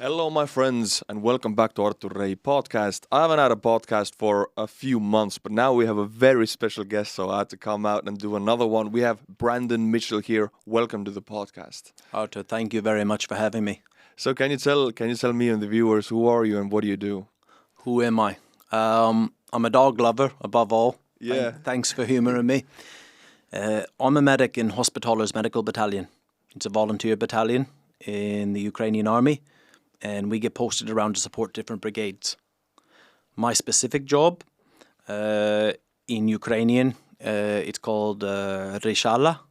Hello, my friends, and welcome back to Artur Rehi Podcast. I haven't had a podcast for a few months, but now we have a very special guest, so I had to come out and do another one. We have Brandon Mitchell here. Welcome to the podcast. Artur, thank you very much for having me. So, can you tell me and the viewers who are you and what do you do? Who am I? I'm a dog lover, above all. Yeah. Thanks for humouring me. I'm a medic in Hospitalers Medical Battalion. It's a volunteer battalion in the Ukrainian army, and we get posted around to support different brigades. My specific job in Ukrainian, it's called Reshala,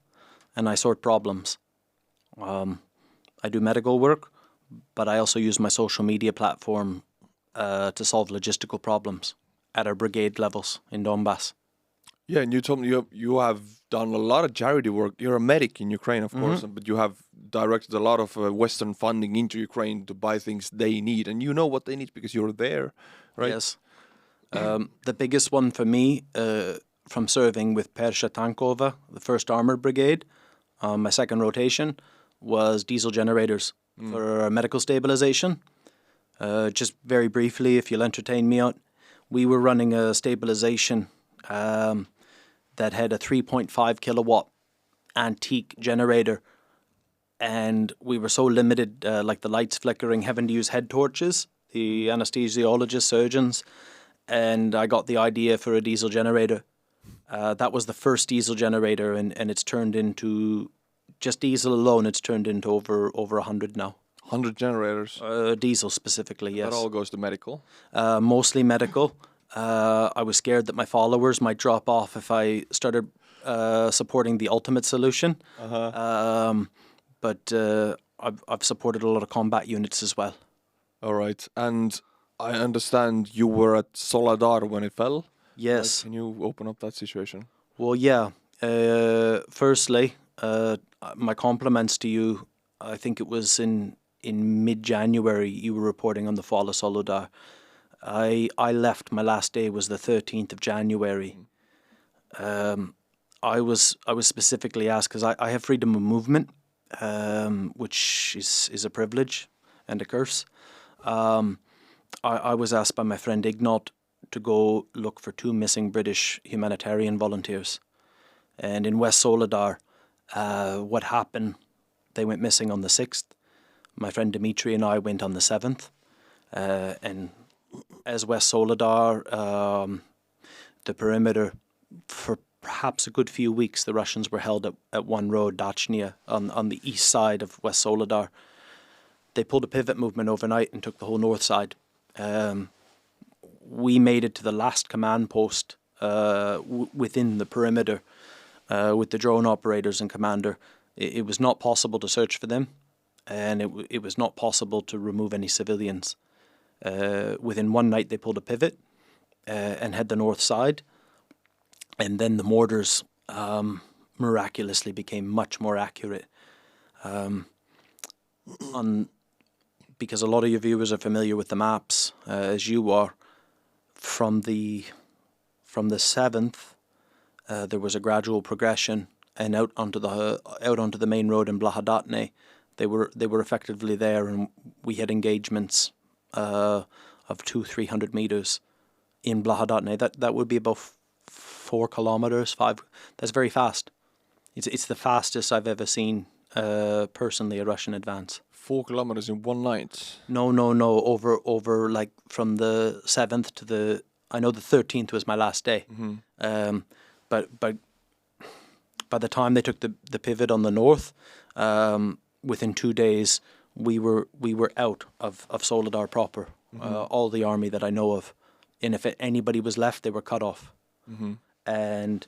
and I sort problems. I do medical work, but I also use my social media platform to solve logistical problems at our brigade levels in Donbass. Yeah, and you told me you have done a lot of charity work. You're a medic in Ukraine, of course, but you have directed a lot of Western funding into Ukraine to buy things they need, and you know what they need because you're there, right? Yes. The biggest one for me from serving with Persha Tankova, the 1st Armoured Brigade, my second rotation, was diesel generators for medical stabilization. Just very briefly, if you'll entertain me out, we were running a stabilization that had a 3.5 kilowatt antique generator, and we were so limited, like the lights flickering, having to use head torches, the anesthesiologists, surgeons, and I got the idea for a diesel generator. That was the first diesel generator, and it's turned into, just diesel alone, it's turned into over 100 now. 100 generators. Diesel specifically, yes. That all goes to medical. Mostly medical. I was scared that my followers might drop off if I started supporting the ultimate solution. But I've supported a lot of combat units as well. All right, and I understand you were at Soledad when it fell. Yes. Can you open up that situation? Well, yeah. Firstly, my compliments to you. I think it was in mid-January you were reporting on the fall of Soledad. I left, my last day was the 13th of January. I was specifically asked, because I have freedom of movement, which is a privilege and a curse. I was asked by my friend Ignat to go look for 2 missing British humanitarian volunteers. And in West Soledar, what happened, they went missing on the 6th. My friend Dimitri and I went on the 7th. And as West Soledar, the perimeter, for perhaps a good few weeks, the Russians were held at one road, Dachnia, on the east side of West Soledar. They pulled a pivot movement overnight and took the whole north side. We made it to the last command post within the perimeter with the drone operators and commander. It was not possible to search for them, and it was not possible to remove any civilians. Within one night, they pulled a pivot and had the north side, and then the mortars miraculously became much more accurate. Because a lot of your viewers are familiar with the maps, as you are. From the 7th, there was a gradual progression, and out onto the main road in Blahadatne, they were effectively there, and we had engagements of 200-300 meters in Blahadatne. That would be about 4 kilometers, 5. That's very fast. It's the fastest I've ever seen personally a Russian advance. 4 kilometers in one night? No. Over like from the 7th to I know the 13th was my last day. But by the time they took the pivot on the north, within 2 days, we were out of Soledar proper. All the army that I know of, and if anybody was left, they were cut off. And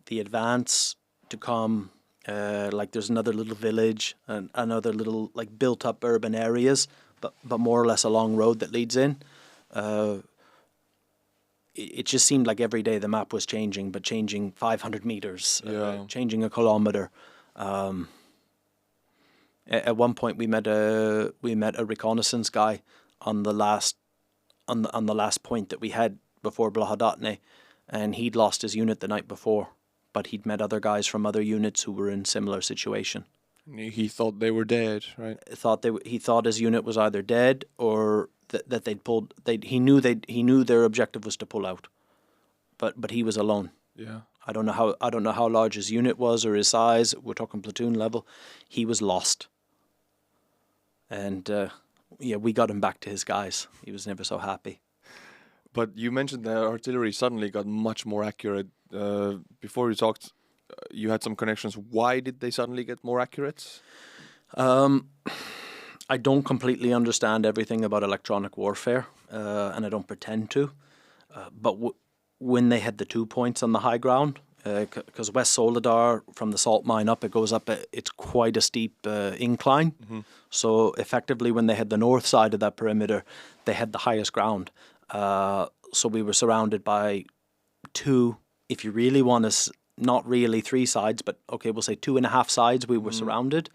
the advance to come, like there's another little village and another little like built up urban areas, but more or less a long road that leads in. It just seemed like every day the map was changing, but changing 500 meters, changing a kilometer. At one point, we met a reconnaissance guy on the last point that we had before Blahadatne, and he'd lost his unit the night before, but he'd met other guys from other units who were in similar situation. He thought they were dead, right? He thought his unit was either dead or that they'd pulled. He knew their objective was to pull out, but he was alone. Yeah. I don't know how large his unit was or his size. We're talking platoon level. He was lost, and we got him back to his guys. He was never so happy. But you mentioned the artillery suddenly got much more accurate. Before you talked, you had some connections. Why did they suddenly get more accurate? I don't completely understand everything about electronic warfare, and I don't pretend to. But when they had the 2 points on the high ground, because West Soledad, from the salt mine up, it goes up, it's quite a steep incline. Mm-hmm. So effectively, when they had the north side of that perimeter, they had the highest ground. So we were surrounded by 2, if you really want to, not really 3 sides, but okay, we'll say 2.5 sides we were surrounded.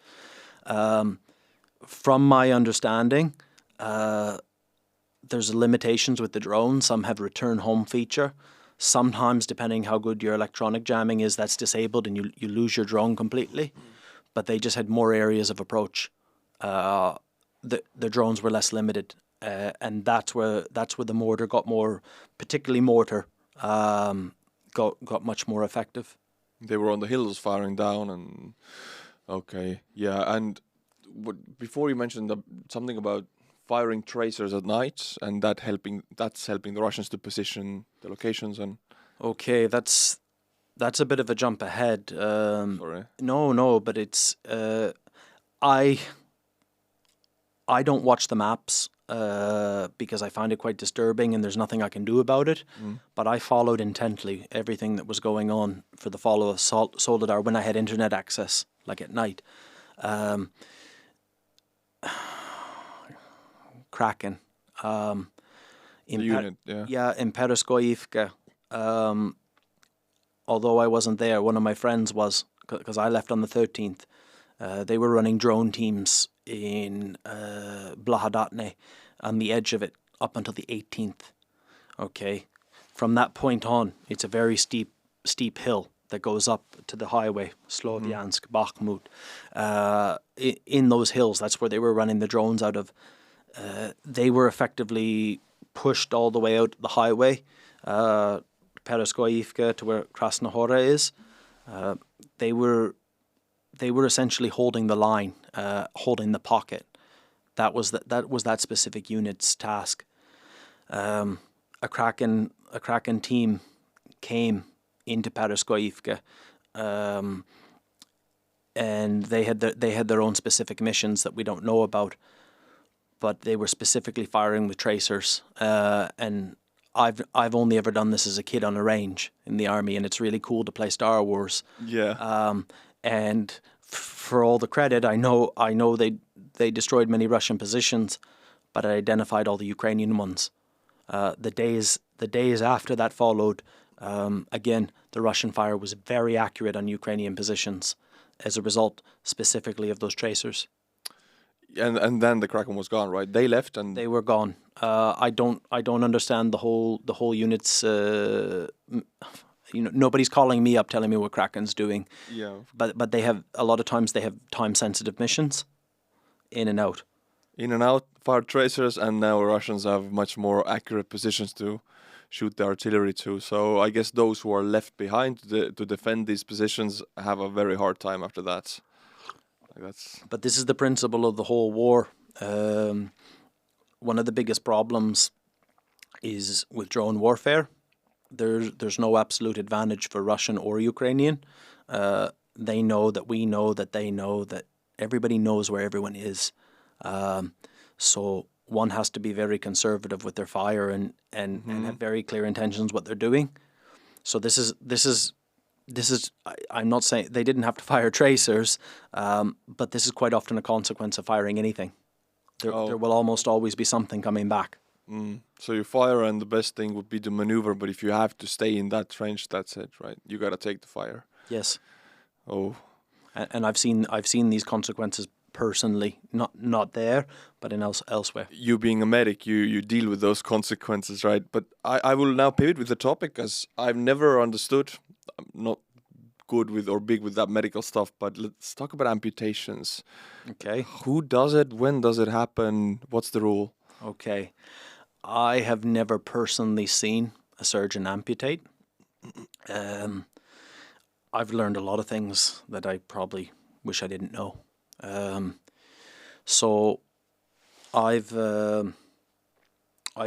From my understanding, there's limitations with the drone. Some have return home feature. Sometimes, depending how good your electronic jamming is, that's disabled and you lose your drone completely. But they just had more areas of approach. The drones were less limited. And that's where the mortar got more, particularly mortar, got much more effective. They were on the hills firing down, and okay, yeah. And before you mentioned something about firing tracers at night, and that's helping the Russians to position the locations. And okay, that's a bit of a jump ahead. Sorry. No, but it's I don't watch the maps. Because I find it quite disturbing and there's nothing I can do about it. But I followed intently everything that was going on for the fall of Soledad when I had internet access, like at night. Kraken. Unit, yeah. In Pereskoivka. Although I wasn't there, one of my friends was, because I left on the 13th. They were running drone teams in Blahadatne on the edge of it up until the 18th. Okay. From that point on, it's a very steep hill that goes up to the highway, Sloviansk, Bakhmut. In those hills, that's where they were running the drones out of. They were effectively pushed all the way out the highway, Pereskoivka to where Krasnohora is. They were essentially holding the line, holding the pocket. That was that specific unit's task. A Kraken team came into Pereskoivka, and they had their own specific missions that we don't know about, but they were specifically firing with tracers. And I've only ever done this as a kid on a range in the army, and it's really cool to play Star Wars. Yeah. And for all the credit, I know they destroyed many Russian positions, but I identified all the Ukrainian ones. The days after that followed, again, the Russian fire was very accurate on Ukrainian positions as a result specifically of those tracers. And then the Kraken was gone, right? They left and they were gone. I don't understand the whole unit's. Nobody's calling me up telling me what Kraken's doing. Yeah. But they have a lot of times they have time sensitive missions, in and out. In and out, fire tracers, and now Russians have much more accurate positions to shoot the artillery to. So I guess those who are left behind to defend these positions have a very hard time after that. But this is the principle of the whole war. One of the biggest problems is with drone warfare. There's no absolute advantage for Russian or Ukrainian. They know that we know that they know that everybody knows where everyone is. So one has to be very conservative with their fire and have very clear intentions what they're doing. So this is I'm not saying they didn't have to fire tracers, but this is quite often a consequence of firing anything. There will almost always be something coming back. So you fire, and the best thing would be to maneuver. But if you have to stay in that trench, that's it, right? You gotta take the fire. Yes. Oh. And I've seen these consequences personally, not there, but in elsewhere. You being a medic, you deal with those consequences, right? But I will now pivot with the topic, because I've never understood. I'm not good with or big with that medical stuff, but let's talk about amputations. Okay. Who does it? When does it happen? What's the rule? Okay. I have never personally seen a surgeon amputate. I've learned a lot of things that I probably wish I didn't know. So I've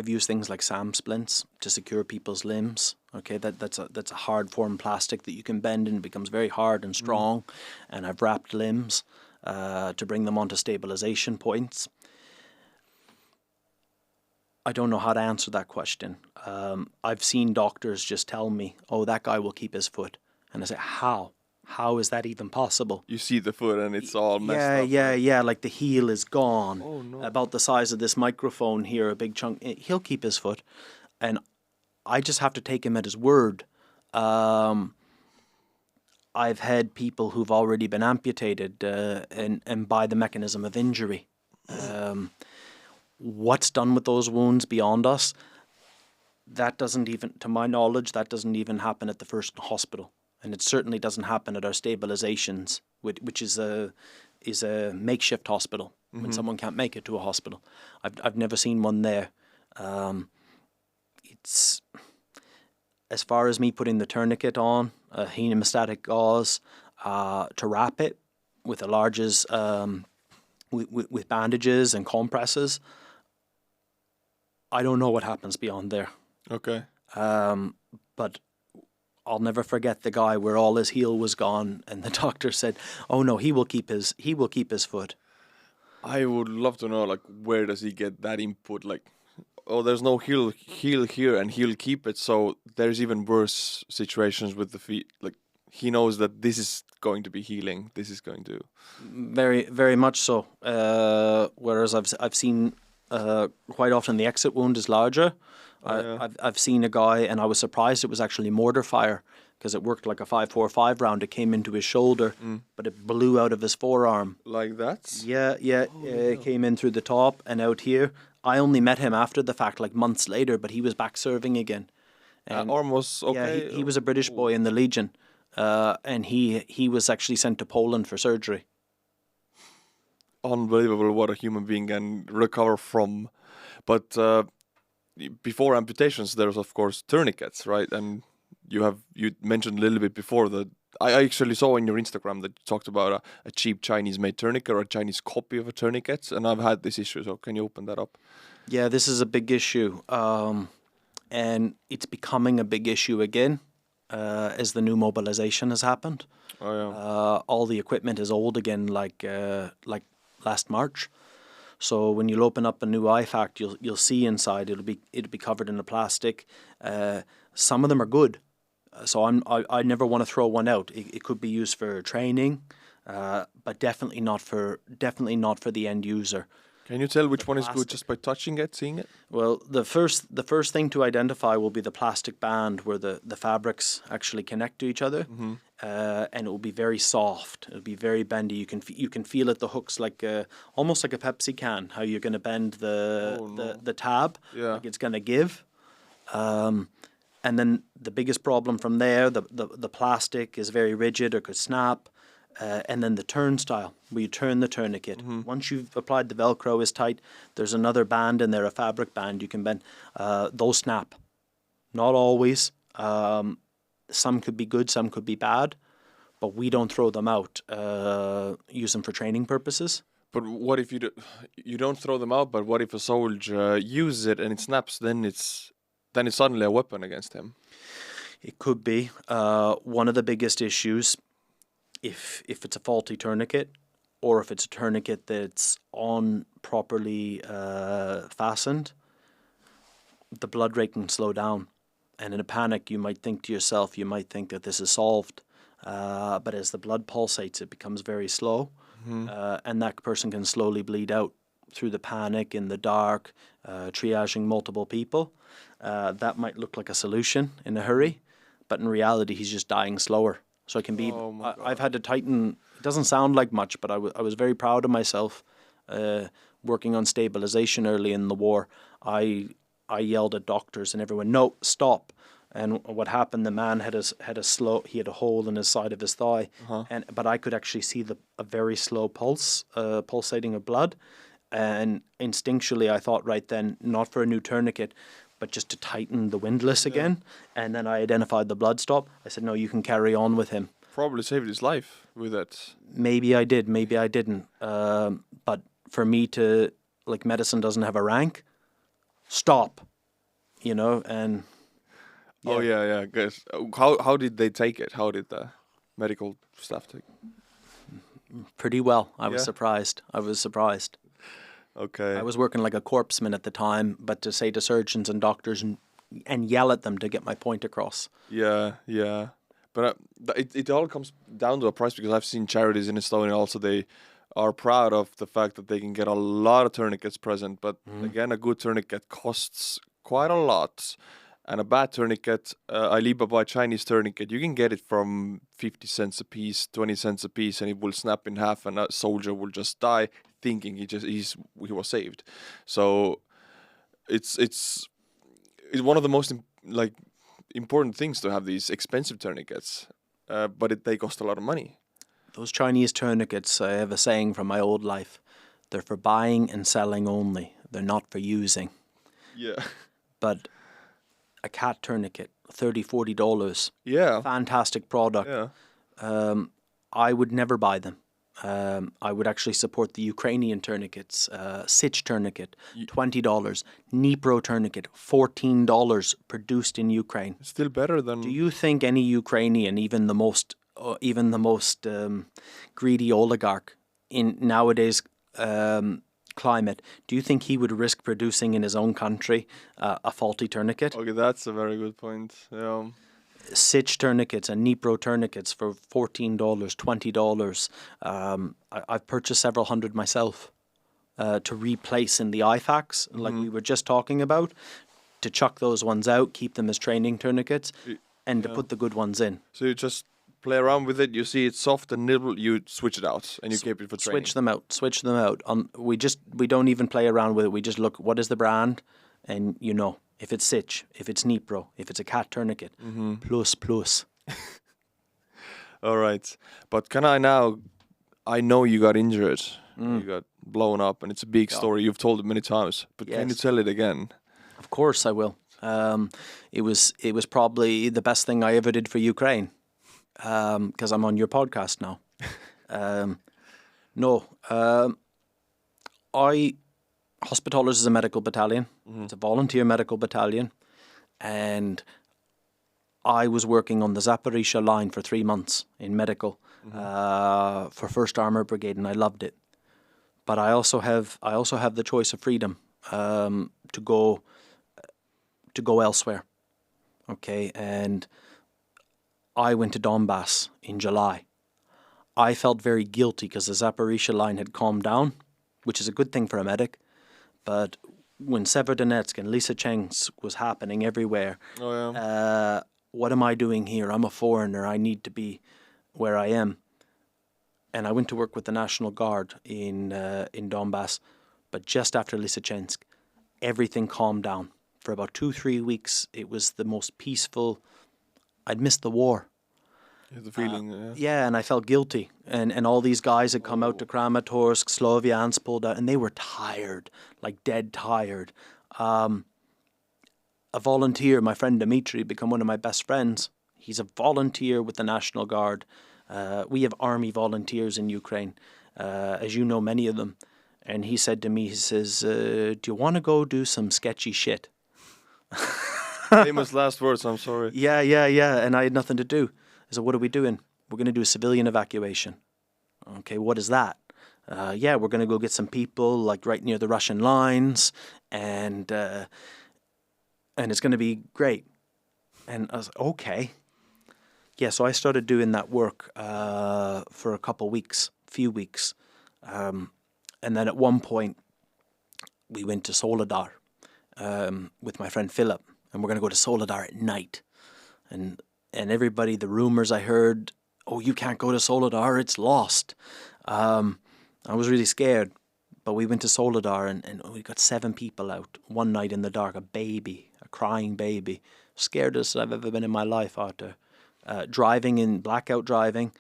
used things like SAM splints to secure people's limbs. Okay, that's a hard form plastic that you can bend and it becomes very hard and strong. And I've wrapped limbs to bring them onto stabilization points. I don't know how to answer that question. I've seen doctors just tell me, "Oh, that guy will keep his foot," and I say, "How? How is that even possible?" You see the foot and it's all messed up. Yeah. Like the heel is gone, Oh, no. about the size of this microphone here, a big chunk. He'll keep his foot, and I just have to take him at his word. I've had people who've already been amputated, and by the mechanism of injury. What's done with those wounds beyond us? That doesn't even, to my knowledge, that doesn't even happen at the first hospital. And it certainly doesn't happen at our stabilizations, which is a makeshift hospital when someone can't make it to a hospital. I've never seen one there. It's, as far as me putting the tourniquet on, a hemostatic gauze, to wrap it with the larges, with bandages and compresses, I don't know what happens beyond there. Okay. But I'll never forget the guy where all his heel was gone, and the doctor said, "Oh no, he will keep his foot." I would love to know, like, where does he get that input? Like, oh, there's no heel here, and he'll keep it. So there's even worse situations with the feet. Like, he knows that this is going to be healing. This is going to. Very, very much so. Whereas I've seen quite often the exit wound is larger. I've seen a guy, and I was surprised it was actually mortar fire, because it worked like a 5.45 round. It came into his shoulder, but it blew out of his forearm. Like that? Yeah. It came in through the top and out here. I only met him after the fact, like months later, but he was back serving again. And Arm was okay. Yeah, he was a British boy in the Legion, and he was actually sent to Poland for surgery. Unbelievable what a human being can recover from. But before amputations, there's of course tourniquets, right? And you mentioned a little bit before that I actually saw on your Instagram that you talked about a cheap Chinese-made tourniquet or a Chinese copy of a tourniquet, and I've had this issue. So can you open that up? Yeah, this is a big issue, and it's becoming a big issue again as the new mobilization has happened. Oh yeah. All the equipment is old again, like last March. So when you'll open up a new IFAC, you'll see inside it'll be covered in a plastic. Some of them are good, so I never want to throw one out. It could be used for training, but definitely not for the end user. Can you tell which one is good just by touching it, seeing it? Well, the first thing to identify will be the plastic band where the fabrics actually connect to each other, and it will be very soft. It'll be very bendy. You can feel it. The hooks like almost like a Pepsi can. How you're going to bend the tab, like it's going to give. And then the biggest problem from there, the plastic is very rigid or could snap. And then the turnstile, where you turn the tourniquet. Once you've applied the Velcro is tight, there's another band in there, a fabric band you can bend. Those snap. Not always. Some could be good, some could be bad, but we don't throw them out. Use them for training purposes. But what if you don't throw them out? But what if a soldier uses it and it snaps? Then it's suddenly a weapon against him. It could be. One of the biggest issues, if it's a faulty tourniquet, or if it's a tourniquet that's on properly fastened, the blood rate can slow down. And in a panic, you might think to yourself, that this is solved. But as the blood pulsates, it becomes very slow. And that person can slowly bleed out through the panic, in the dark, triaging multiple people. That might look like a solution in a hurry, but in reality, he's just dying slower. So it can be, I've had to tighten, it doesn't sound like much, but I was very proud of myself working on stabilization early in the war. I yelled at doctors and everyone, "No, stop. And what happened? The man he had a hole in his side of his thigh, but I could actually see a very slow pulse, pulsating of blood. And instinctually, I thought right then, not for a new tourniquet, but just to tighten the windlass again. And then I identified the blood stop. I said, no, you can carry on with him. Probably saved his life with that. Maybe I did, maybe I didn't. But for me to, like, medicine doesn't have a rank. Stop, and... Yeah. Oh, yeah. Guys, how did they take it? How did the medical staff take it? Pretty well. I was surprised. Okay. I was working like a corpseman at the time, but to say to surgeons and doctors and yell at them to get my point across. Yeah. But it all comes down to a price, because I've seen charities in Estonia also, they are proud of the fact that they can get a lot of tourniquets present. But again, a good tourniquet costs quite a lot. And a bad tourniquet, Alibaba Chinese tourniquet, you can get it from 50 cents a piece, 20 cents a piece, and it will snap in half, and a soldier will just die thinking he was saved. So it's one of the most important things to have these expensive tourniquets, but they cost a lot of money. Those Chinese tourniquets, I have a saying from my old life, they're for buying and selling only. They're not for using. Yeah. But a cat tourniquet, $30, $40. Yeah. Fantastic product. Yeah. I would never buy them. I would actually support the Ukrainian tourniquets. Sich tourniquet, $20. Dnipro tourniquet, $14, produced in Ukraine. Still better than... Do you think any Ukrainian, even the most greedy oligarch in nowadays climate, do you think he would risk producing in his own country a faulty tourniquet? Okay, that's a very good point. Yeah. Sich tourniquets and Dnipro tourniquets for $14, $20. I've purchased several hundred myself to replace in the IFACs, like we were just talking about, to chuck those ones out, keep them as training tourniquets, and to put the good ones in. So you just play around with it, you see it's soft and nibble, you switch it out, and you keep it for training. Switch them out. We don't even play around with it. We just look, what is the brand? And if it's Sich, if it's Dnipro, if it's a cat tourniquet, plus. All right. But I know you got injured. You got blown up, and it's a big story. You've told it many times. But can you tell it again? Of course I will. It was probably the best thing I ever did for Ukraine, because I'm on your podcast now. Hospitallers is a medical battalion. It's a volunteer medical battalion. And I was working on the Zaporizhia line for 3 months in medical for 1st Armour Brigade, and I loved it. But I also have the choice of freedom to go elsewhere. Okay, and I went to Donbass in July. I felt very guilty because the Zaporizhia line had calmed down, which is a good thing for a medic. But when Severodonetsk and Lysychansk was happening everywhere, what am I doing here? I'm a foreigner. I need to be where I am. And I went to work with the National Guard in Donbass. But just after Lysychansk, everything calmed down. For about 2-3 weeks, it was the most peaceful. I'd missed the war. You had the feeling, Yeah, and I felt guilty. And all these guys had come out to Kramatorsk, Sloviansk, pulled out, and they were tired, like dead tired. A volunteer, my friend Dimitri, become one of my best friends. He's a volunteer with the National Guard. We have army volunteers in Ukraine, as you know, many of them. And he said to me, he says, do you want to go do some sketchy shit? Famous last words, I'm sorry. Yeah. And I had nothing to do. I said, what are we doing? We're going to do a civilian evacuation. Okay, what is that? We're going to go get some people like right near the Russian lines, and it's going to be great. And I was like, okay. Yeah, so I started doing that work for a few weeks. And then at one point, we went to Soledad with my friend Philip, and we're going to go to Soledad at night. And everybody, the rumors I heard, oh, you can't go to Soledad, it's lost. I was really scared, but we went to Soledad and we got 7 people out one night in the dark, a a crying baby. Scaredest I've ever been in my life, Artur. Driving in blackout driving,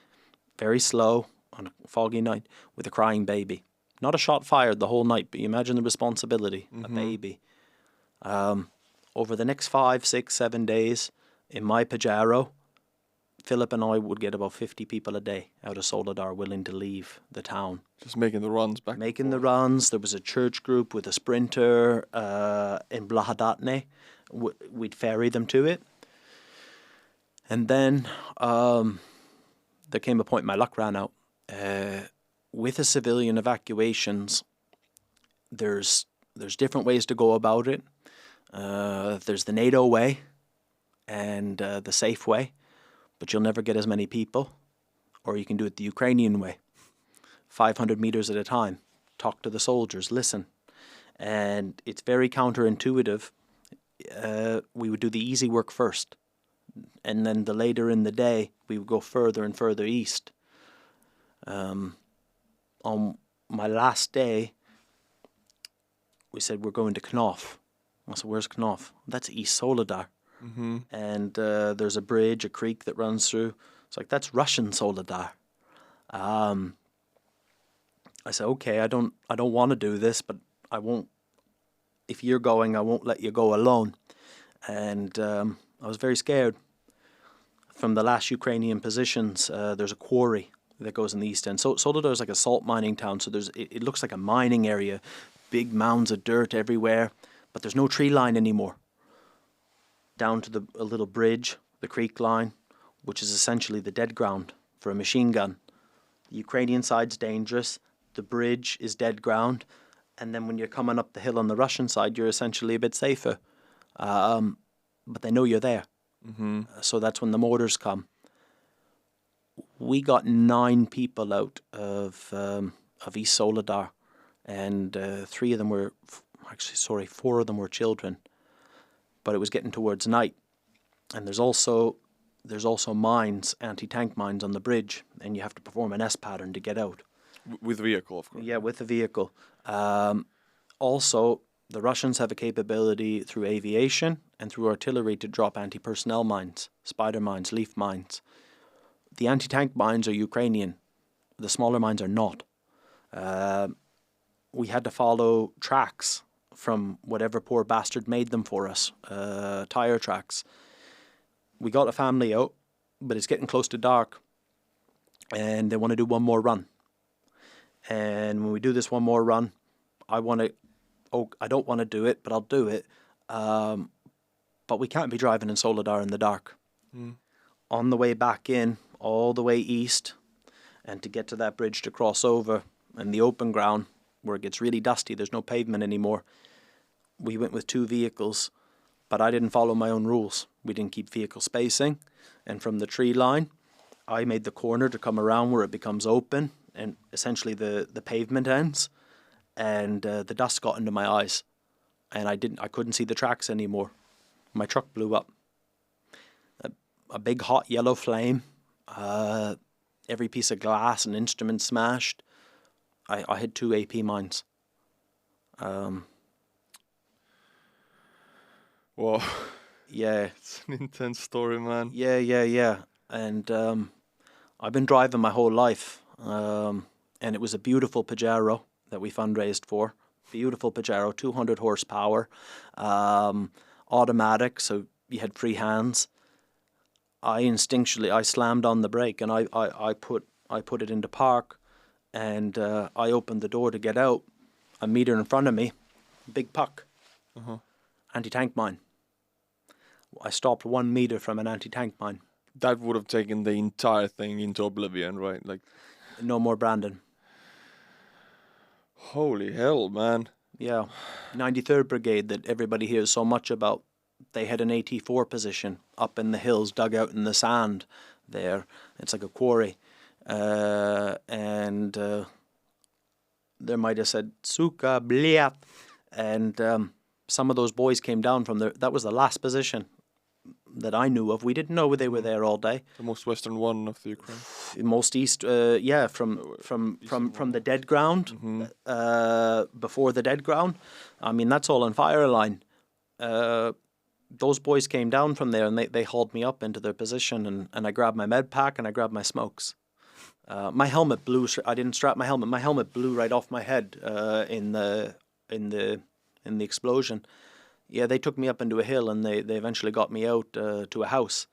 very slow on a foggy night with a crying baby. Not a shot fired the whole night, but you imagine the responsibility, a baby. Over the next 5, 6, 7 days in my Pajero, Philip and I would get about 50 people a day out of Soledad willing to leave the town. Just making the runs back. Making the runs. There was a church group with a sprinter in Blahadatne. We'd ferry them to it. And then there came a point my luck ran out. With the civilian evacuations, there's different ways to go about it. There's the NATO way and the safe way, but you'll never get as many people. Or you can do it the Ukrainian way, 500 meters at a time. Talk to the soldiers, listen. And it's very counterintuitive. We would do the easy work first. And then the later in the day, we would go further and further east. On my last day, we said, we're going to Knopf. I said, where's Knopf? That's East Soledad. And there's a bridge, a creek that runs through. It's like, that's Russian Soledad. I said, okay, I don't want to do this, but I won't. If you're going, I won't let you go alone. And I was very scared. From the last Ukrainian positions, there's a quarry that goes in the east end. So Soledad is like a salt mining town, so it looks like a mining area, big mounds of dirt everywhere, but there's no tree line anymore. Down to a little bridge, the creek line, which is essentially the dead ground for a machine gun. The Ukrainian side's dangerous, the bridge is dead ground, and then when you're coming up the hill on the Russian side, you're essentially a bit safer. But they know you're there. So that's when the mortars come. We got 9 people out of East Soledad, and 4 of them were children. But it was getting towards night, and there's also mines, anti-tank mines on the bridge, and you have to perform an S pattern to get out. With the vehicle, of course. Yeah, with the vehicle. Also, the Russians have a capability through aviation and through artillery to drop anti-personnel mines, spider mines, leaf mines. The anti-tank mines are Ukrainian. The smaller mines are not. We had to follow tracks from whatever poor bastard made them for us, tire tracks. We got a family out, but it's getting close to dark, and they want to do one more run. And when we do this one more run, I don't want to do it, but I'll do it. But we can't be driving in Soledad in the dark. On the way back in, all the way east, and to get to that bridge to cross over, and the open ground, where it gets really dusty, there's no pavement anymore. We went with 2 vehicles, but I didn't follow my own rules. We didn't keep vehicle spacing, and from the tree line, I made the corner to come around where it becomes open, and essentially the pavement ends, and the dust got into my eyes, and I couldn't see the tracks anymore. My truck blew up. A big hot yellow flame, every piece of glass and instrument smashed. I had 2 AP mines. Whoa. Yeah. It's an intense story, man. Yeah. And I've been driving my whole life. And it was a beautiful Pajero that we fundraised for. Beautiful Pajero, 200 horsepower, automatic, so you had free hands. I slammed on the brake, and I put it into park, and I opened the door to get out. A meter in front of me, big puck, anti-tank mine. I stopped 1 meter from an anti-tank mine. That would have taken the entire thing into oblivion, right? Like, no more Brandon. Holy hell, man. Yeah. 93rd Brigade that everybody hears so much about. They had an AT4 position up in the hills, dug out in the sand there. It's like a quarry. And there might have said, Suka, bliat. And some of those boys came down from there. That was the last position that I knew of. We didn't know they were there all day. The most western one of the Ukraine. Most east, from the dead ground, before the dead ground. I mean, that's all on fire line. those boys came down from there and they hauled me up into their position, and I grabbed my med pack and I grabbed my smokes. My helmet blew. I didn't strap my helmet. My helmet blew right off my head in the explosion. Yeah, they took me up into a hill and they eventually got me out to a house,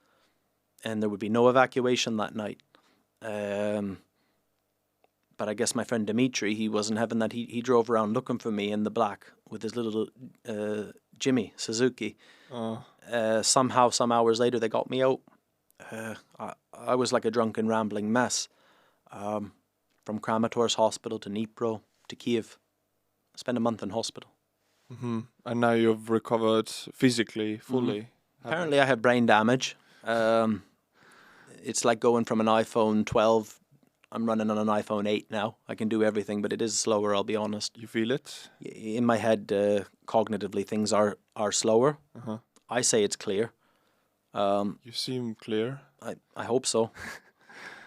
and there would be no evacuation that night. But I guess my friend Dimitri, he wasn't having that. He drove around looking for me in the black with his little Jimmy Suzuki. Somehow, some hours later, they got me out. I was like a drunken, rambling mess. From Kramatorsk Hospital to Dnipro to Kiev. I spent a month in hospital. Mm-hmm. And now you've recovered physically, fully. Mm-hmm. Apparently I had brain damage. It's like going from an iPhone 12. I'm running on an iPhone 8 now. I can do everything, but it is slower, I'll be honest. You feel it? In my head, cognitively, things are slower. Uh-huh. I say it's clear. You seem clear. I hope so.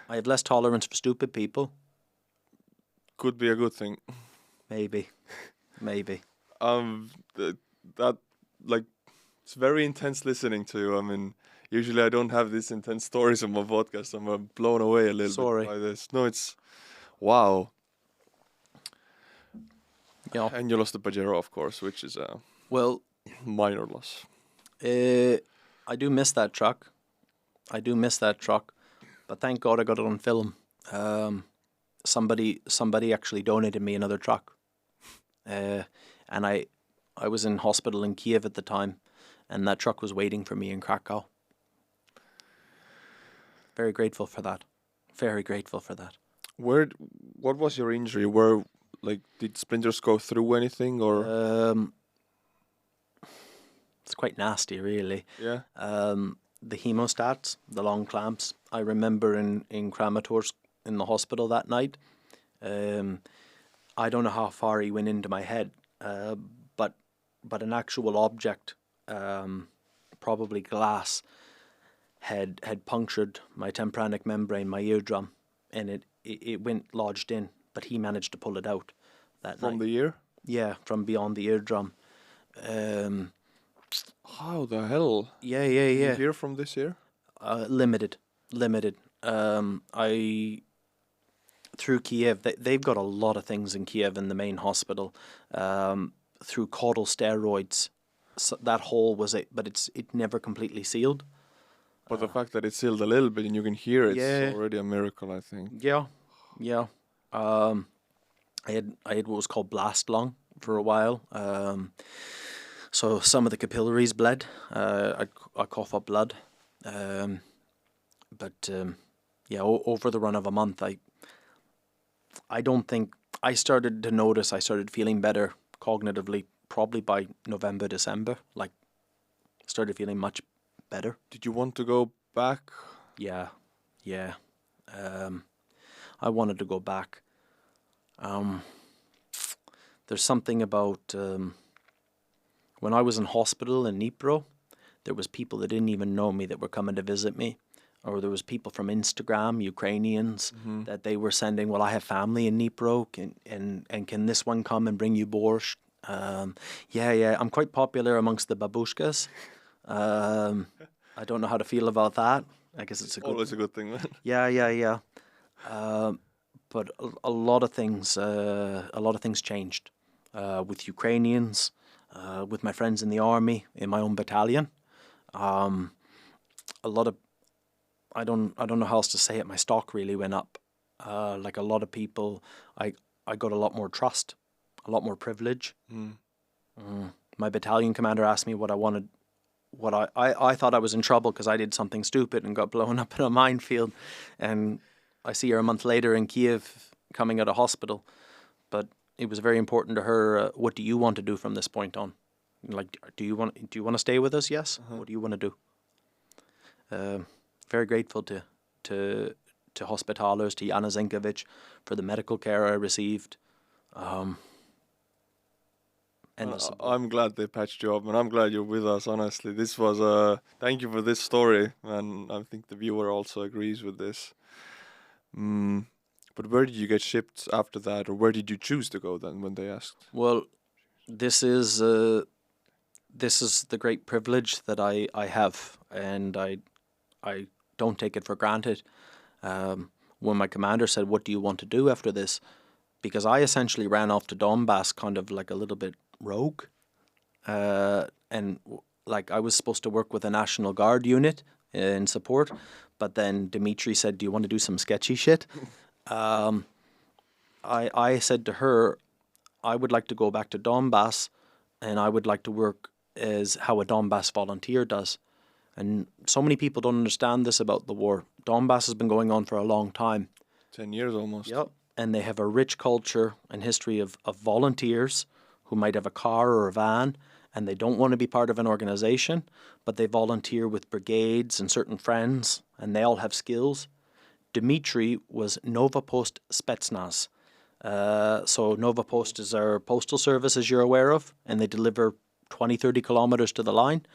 I have less tolerance for stupid people. Could be a good thing. Maybe. That like, it's very intense listening to you. I mean, usually I don't have these intense stories on my podcast. I'm blown away a little bit by this. No, it's wow. Yeah. And you lost the Pajero, of course, which is a minor loss. I do miss that truck. But thank God I got it on film. Somebody actually donated me another truck. And I was in hospital in Kiev at the time, and that truck was waiting for me in Krakow. Very grateful for that. What was your injury? Did splinters go through anything, or? It's quite nasty, really. Yeah. The hemostats, the long clamps. I remember in Kramatorsk in the hospital that night. I don't know how far he went into my head, but an actual object, probably glass, had punctured my tympanic membrane, my eardrum, and it went lodged in. But he managed to pull it out that night. From the ear? Yeah, from beyond the eardrum. How the hell? Yeah. Did you hear from this ear? Limited. Through Kiev, they've got a lot of things in Kiev in the main hospital. Through caudal steroids, so that hole was but it never completely sealed. But the fact that it sealed a little bit and you can hear it's already a miracle, I think. Yeah. I had what was called blast lung for a while. So some of the capillaries bled. I cough up blood. Over the run of a month, I don't think I started to notice. I started feeling better cognitively probably by November, December. Started feeling much better. Did you want to go back? Yeah. I wanted to go back. There's something about when I was in hospital in Dnipro, there was people that didn't even know me that were coming to visit me. Or there was people from Instagram, Ukrainians, that they were sending, well, I have family in Dnipro, and can this one come and bring you borscht? I'm quite popular amongst the babushkas. I don't know how to feel about that. I guess it's always a good thing, man. Yeah. But a lot of things changed with Ukrainians, with my friends in the army, in my own battalion. A lot of I don't know how else to say it. My stock really went up. Like a lot of people, I got a lot more trust, a lot more privilege. My battalion commander asked me what I wanted. I thought I was in trouble because I did something stupid and got blown up in a minefield, and I see her a month later in Kiev coming out of hospital. But it was very important to her. What do you want to do from this point on? Like, do you want to stay with us? Yes. What do you want to do? Very grateful to hospitalers, to Jana Zenkovic for the medical care I received. I'm glad they patched you up, and I'm glad you're with us, honestly. This was thank you for this story, and I think the viewer also agrees with this. But where did you get shipped after that, or where did you choose to go then when they asked? Well, this is this is the great privilege that I have, and I don't take it for granted. When my commander said, "What do you want to do after this?" Because I essentially ran off to Donbass kind of like a little bit rogue, and like I was supposed to work with a National Guard unit in support, but then Dmitry said, "Do you want to do some sketchy shit?" I said to her, I would like to go back to Donbass, and I would like to work as how a Donbass volunteer does. And so many people don't understand this about the war. Donbass has been going on for a long time. 10 years almost. Yep. And they have a rich culture and history of volunteers who might have a car or a van, and they don't want to be part of an organization, but they volunteer with brigades and certain friends, and they all have skills. Dmitry was Nova Post Spetsnaz. So Nova Post is our postal service, as you're aware of, and they deliver 20, 30 kilometers to the line.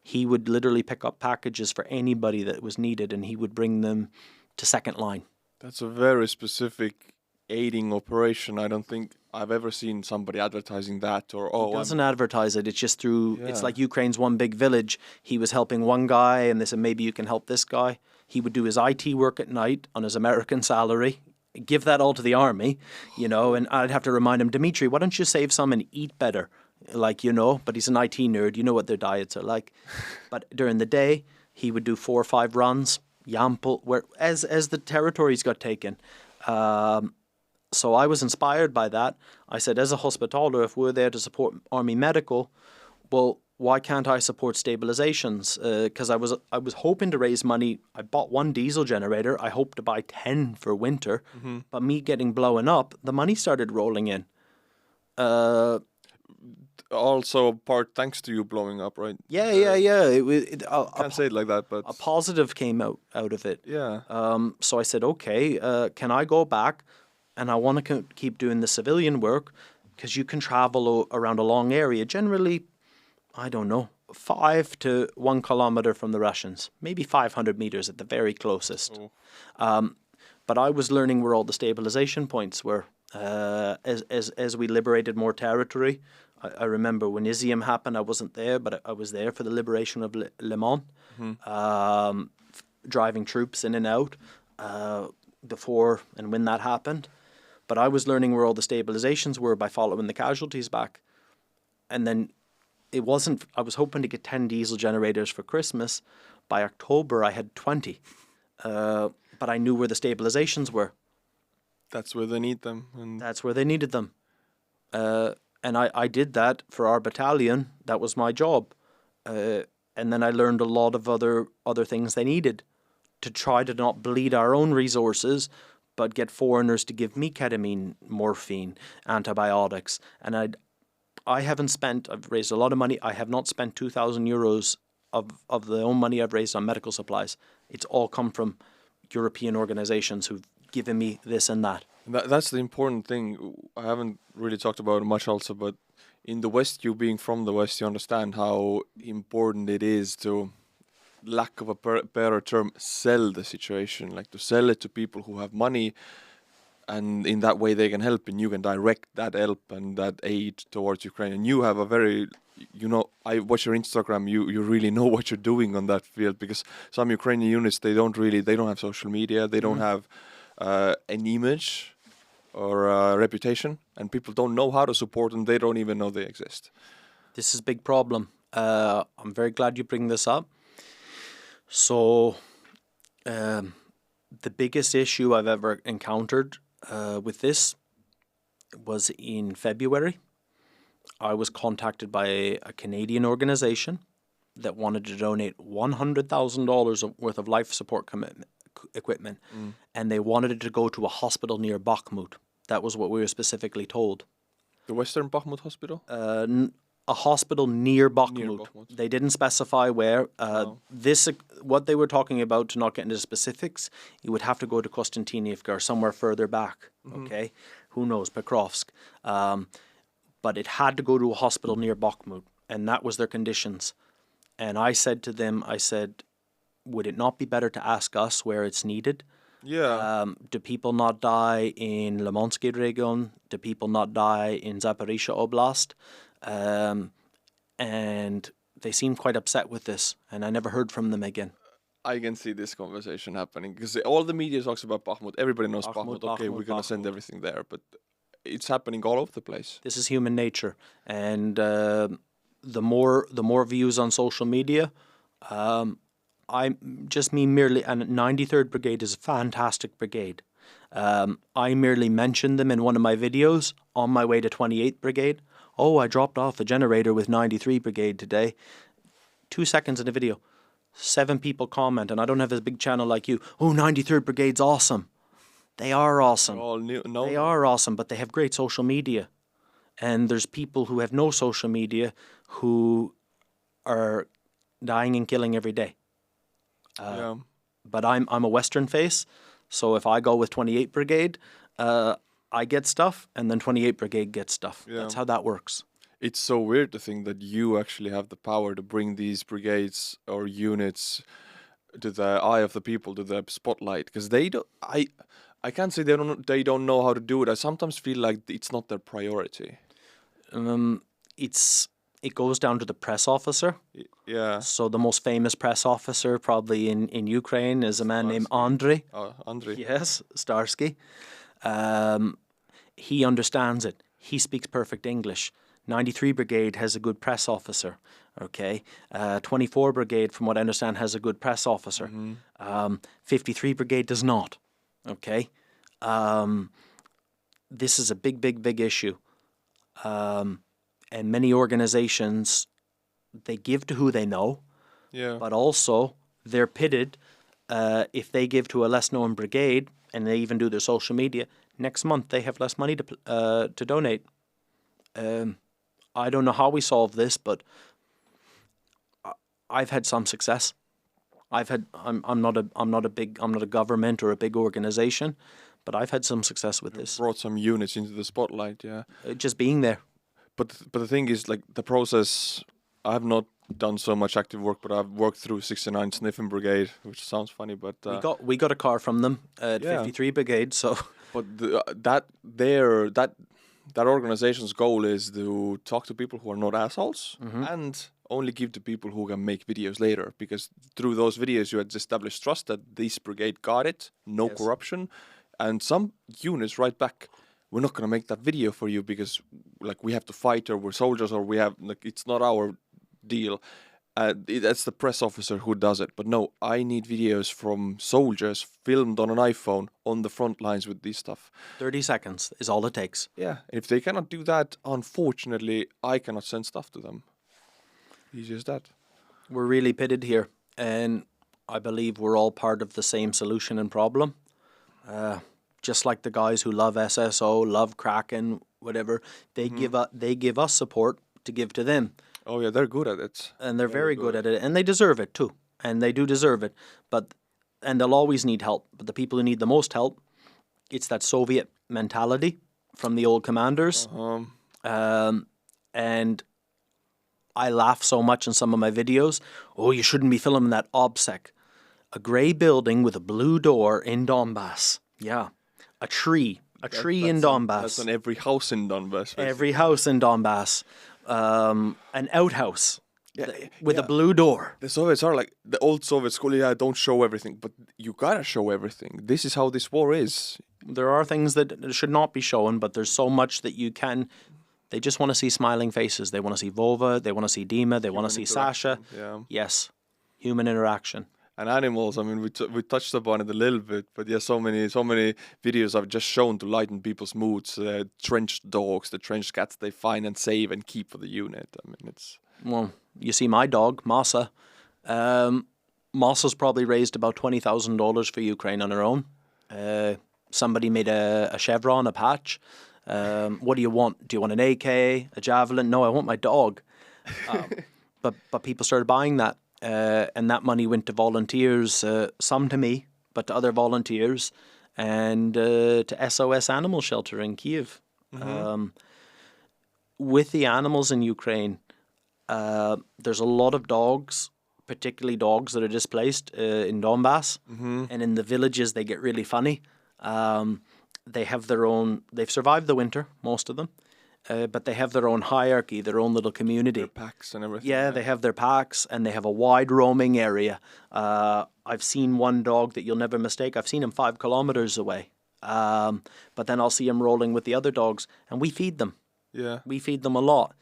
He would literally pick up packages for anybody that was needed, and he would bring them to second line. That's a very specific aiding operation. I don't think I've ever seen somebody advertising that or He doesn't advertise it. It's just through, it's like Ukraine's one big village. He was helping one guy and they said, maybe you can help this guy. He would do his IT work at night on his American salary, give that all to the army, you know, and I'd have to remind him, Dmitry, why don't you save some and eat better? Like, you know, but he's an IT nerd. You know what their diets are like. But during the day, he would do 4 or 5 runs, Yampol, where as the territories got taken. So I was inspired by that. I said, as a hospitaller, if we're there to support Army Medical, well, why can't I support stabilizations? Because I was hoping to raise money. I bought 1 diesel generator. I hoped to buy 10 for winter. Mm-hmm. But me getting blown up, the money started rolling in. Also, part thanks to you blowing up, right? Yeah. Can't say it like that, but a positive came out of it. Yeah. So I said, okay, can I go back? And I want to keep doing the civilian work because you can travel around a long area. Generally, I don't know, 5 to 1 kilometer from the Russians, maybe 500 meters at the very closest. Oh. But I was learning where all the stabilization points were. As we liberated more territory, I remember when Izium happened, I wasn't there, but I was there for the liberation of Le Mans, driving troops in and out before and when that happened. But I was learning where all the stabilizations were by following the casualties back. And then I was hoping to get 10 diesel generators for Christmas. By October, I had 20. But I knew where the stabilizations were. That's where they need them. That's where they needed them. And I did that for our battalion. That was my job. And then I learned a lot of other things they needed to try to not bleed our own resources, but get foreigners to give me ketamine, morphine, antibiotics. And I've raised a lot of money. I have not spent 2,000 euros of the own money I've raised on medical supplies. It's all come from European organizations who've given me this and that. That's the important thing. I haven't really talked about it much also, but in the West, you being from the West, you understand how important it is to, lack of a better term, sell the situation, like to sell it to people who have money, and in that way they can help, and you can direct that help and that aid towards Ukraine. And you have a very, you know, I watch your Instagram, you really know what you're doing on that field, because some Ukrainian units, they don't have social media, they don't have an image or a reputation, and people don't know how to support them, they don't even know they exist. This is a big problem. I'm very glad you bring this up. So, the biggest issue I've ever encountered with this was in February. I was contacted by a Canadian organization that wanted to donate $100,000 worth of life support equipment, and they wanted it to go to a hospital near Bakhmut. That was what we were specifically told. The Western Bakhmut Hospital? A hospital near Bakhmut. They didn't specify where. What they were talking about, to not get into specifics, you would have to go to Konstantinivka or somewhere further back. Okay, who knows, Pokrovsk. But it had to go to a hospital near Bakhmut, and that was their conditions. And I said to them, would it not be better to ask us where it's needed? Yeah. Do people not die in Lemonsky region? Do people not die in Zaporizhia Oblast? and they seemed quite upset with this, and I never heard from them again. I can see this conversation happening because all the media talks about Bakhmut. Everybody knows Bakhmut. Okay, we're gonna send everything there, but it's happening all over the place. This is human nature, and the more views on social media, and 93rd Brigade is a fantastic brigade. I merely mentioned them in one of my videos on my way to 28th Brigade. Oh, I dropped off a generator with 93 Brigade today. 2 seconds in the video, 7 people comment, and I don't have a big channel like you. Oh, 93rd Brigade's awesome. They are awesome. They are awesome, but they have great social media. And there's people who have no social media who are dying and killing every day. But I'm a Western face, so if I go with 28th Brigade, I get stuff, and then 28th Brigade gets stuff. Yeah. That's how that works. It's so weird to think that you actually have the power to bring these brigades or units to the eye of the people, to the spotlight, because they don't. I can't say they don't know how to do it. I sometimes feel like it's not their priority. It goes down to the press officer. Yeah. So the most famous press officer probably in Ukraine is a man named Andriy. Andriy. Yes, Starsky. He understands it. He speaks perfect English. 93 Brigade has a good press officer. Okay. 24 Brigade, from what I understand, has a good press officer. 53 Brigade does not. Okay. This is a big issue. And many organizations, they give to who they know. Yeah. But also, they're pitted. If they give to a less-known brigade, and they even do their social media, next month they have less money to donate. I don't know how we solve this, but I've had some success. I'm not a government or a big organization, but I've had some success with this. Brought some units into the spotlight, yeah. Just being there. But the thing is, like, the process, I have not done so much active work, but I've worked through 69 Sniffing Brigade, which sounds funny, but we got a car from them at 53 Brigade, so. But that organization's goal is to talk to people who are not assholes and only give to people who can make videos later, because through those videos you had established trust that this brigade got it, no corruption, and some units write back, we're not going to make that video for you because, like, we have to fight, or we're soldiers, or we have, like, it's not our deal. That's the press officer who does it. But no, I need videos from soldiers filmed on an iPhone on the front lines with this stuff. 30 seconds is all it takes. Yeah, if they cannot do that, unfortunately, I cannot send stuff to them. Easy as that. We're really pitted here, and I believe we're all part of the same solution and problem. Just like the guys who love SSO, love Kraken, whatever, they give us support to give to them. Oh yeah, they're good at it. And they're very good at it, and they deserve it too. And they do deserve it. And they'll always need help. But the people who need the most help, it's that Soviet mentality from the old commanders. And I laugh so much in some of my videos. Oh, you shouldn't be filming that OBSEC. A grey building with a blue door in Donbass. Yeah. A tree in Donbass. That's on every house in Donbass. Basically. Every house in Donbass. An outhouse with a blue door. The Soviets are like the old Soviet school. Yeah, don't show everything, but you gotta show everything. This is how this war is. There are things that should not be shown, but there's so much that you can. They just want to see smiling faces. They want to see Vova. They want to see Dima. They want to see Sasha. Yeah. Yes, human interaction. And animals. I mean, we touched upon it a little bit, but yeah, so many videos I've just shown to lighten people's moods. Trenched dogs, the trenched cats they find and save and keep for the unit. I mean, it's. Well, you see, my dog Masa. Masa's probably raised about $20,000 for Ukraine on her own. Somebody made a chevron, a patch. What do you want? Do you want an AK, a javelin? No, I want my dog. But people started buying that. And that money went to volunteers, some to me, but to other volunteers, and to SOS Animal Shelter in Kyiv. With the animals in Ukraine, there's a lot of dogs, particularly dogs that are displaced in Donbass, and in the villages they get really funny. They have their own, they've survived the winter, most of them. but they have their own hierarchy, their own little community. Their packs and everything. Yeah, they have their packs, and they have a wide roaming area. I've seen one dog that you'll never mistake. I've seen him 5 kilometers away. But then I'll see him rolling with the other dogs, and we feed them. Yeah. We feed them a lot.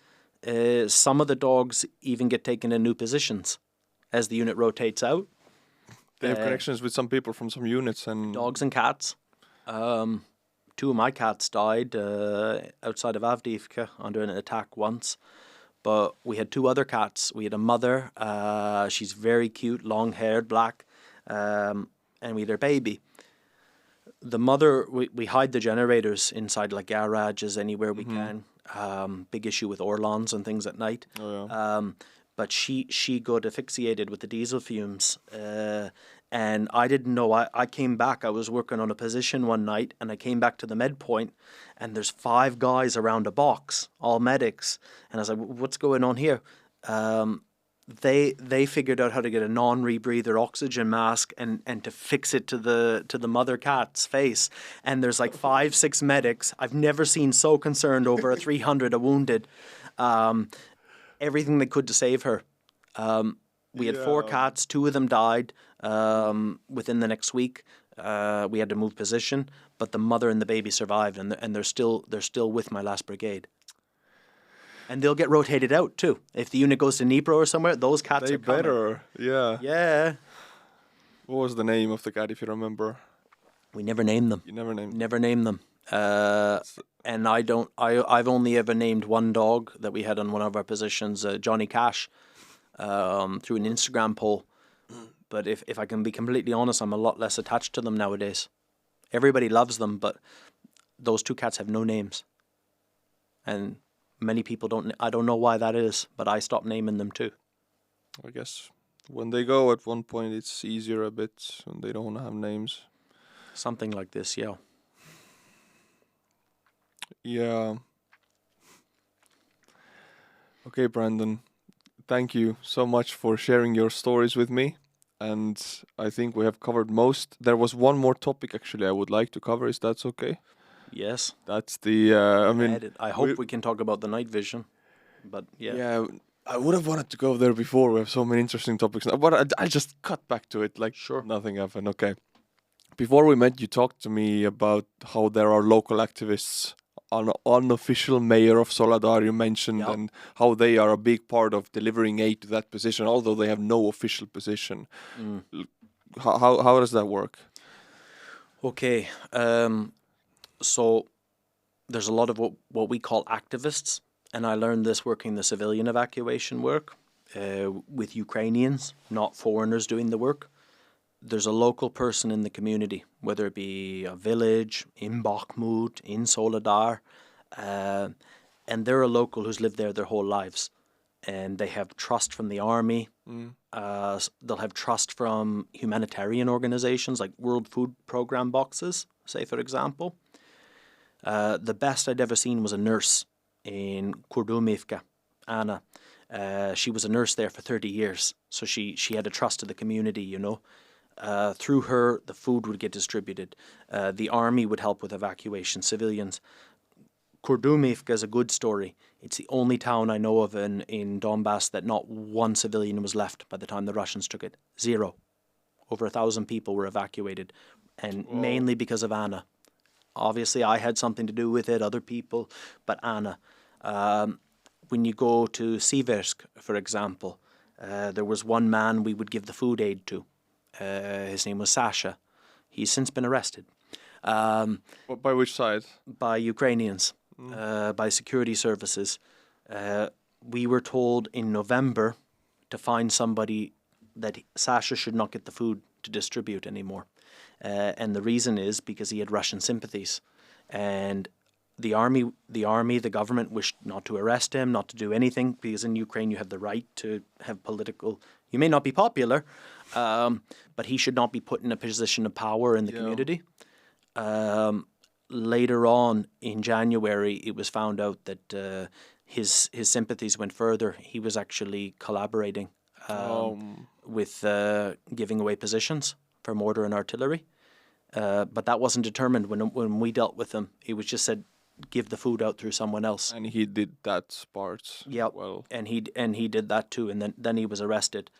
Some of the dogs even get taken in new positions as the unit rotates out. They have connections with some people from some units and Dogs and cats. 2 of my cats died outside of Avdiivka under an attack once. But we had 2 other cats. We had a mother. She's very cute, long-haired, black. And we had her baby. The mother, we hide the generators inside like garages anywhere we can. Big issue with Orlons and things at night. Oh, yeah. But she got asphyxiated with the diesel fumes. And I didn't know. I came back. I was working on a position one night, and I came back to the med point, and there's 5 guys around a box, all medics. And I was like, what's going on here? They figured out how to get a non-rebreather oxygen mask and to fix it to the mother cat's face. And there's like 5-6 medics. I've never seen so concerned over a 300 a wounded. Everything they could to save her. We had 4 cats. 2 of them died within the next week. We had to move position, but the mother and the baby survived, and they're still with my last brigade. And they'll get rotated out too. If the unit goes to Dnipro or somewhere, those cats They are coming. better. Yeah. Yeah. What was the name of the cat, if you remember? We never named them. You never named. Never named them. And I've only ever named one dog that we had on one of our positions, Johnny Cash, through an Instagram poll. But if I can be completely honest, I'm a lot less attached to them nowadays. Everybody loves them, but those 2 cats have no names. And many people don't. I don't know why that is, but I stopped naming them too. I guess when they go at one point, it's easier a bit when they don't have names. Something like this, yeah. Yeah. Okay, Brandon. Thank you so much for sharing your stories with me. And I think we have covered most. There was one more topic actually I would like to cover. Is that okay? Yes. That's the. I hope we can talk about the night vision. But yeah. Yeah, I would have wanted to go there before. We have so many interesting topics now, but I just cut back to it like Sure. nothing happened. Okay. Before we met, you talked to me about how there are local activists, an unofficial mayor of Soledad you mentioned, Yep. and how they are a big part of delivering aid to that position, although they have no official position. How does that work? Okay. So there's a lot of what we call activists, and I learned this working the civilian evacuation work with Ukrainians, not foreigners doing the work. There's a local person in the community, whether it be a village, in Bakhmut, in Soledar, and they're a local who's lived there their whole lives. And they have trust from the army. They'll have trust from humanitarian organizations like World Food Program boxes, say for example. The best I'd ever seen was a nurse in Kurdumivka, Anna. She was a nurse there for 30 years, so she had a trust to the community, you know. Through her, the food would get distributed. The army would help with evacuation, civilians. Kurdumivka is a good story. It's the only town I know of in Donbass that not one civilian was left by the time the Russians took it. 0. Over 1,000 people were evacuated, and mainly because of Anna. Obviously, I had something to do with it, other people, but Anna. When you go to Siversk, for example, there was one man we would give the food aid to. His name was Sasha. He's since been arrested. By which side? By Ukrainians, by security services. We were told in November to find somebody that Sasha should not get the food to distribute anymore. And the reason is because he had Russian sympathies. And the army, the government wished not to arrest him, not to do anything, because in Ukraine you have the right to have political... You may not be popular, but he should not be put in a position of power in the community. Later on in January, it was found out that his sympathies went further. He was actually collaborating with giving away positions for mortar and artillery. But that wasn't determined when we dealt with him. It was just said, give the food out through someone else. And he did that part. Yep. Well, And he did that too, and then he was arrested.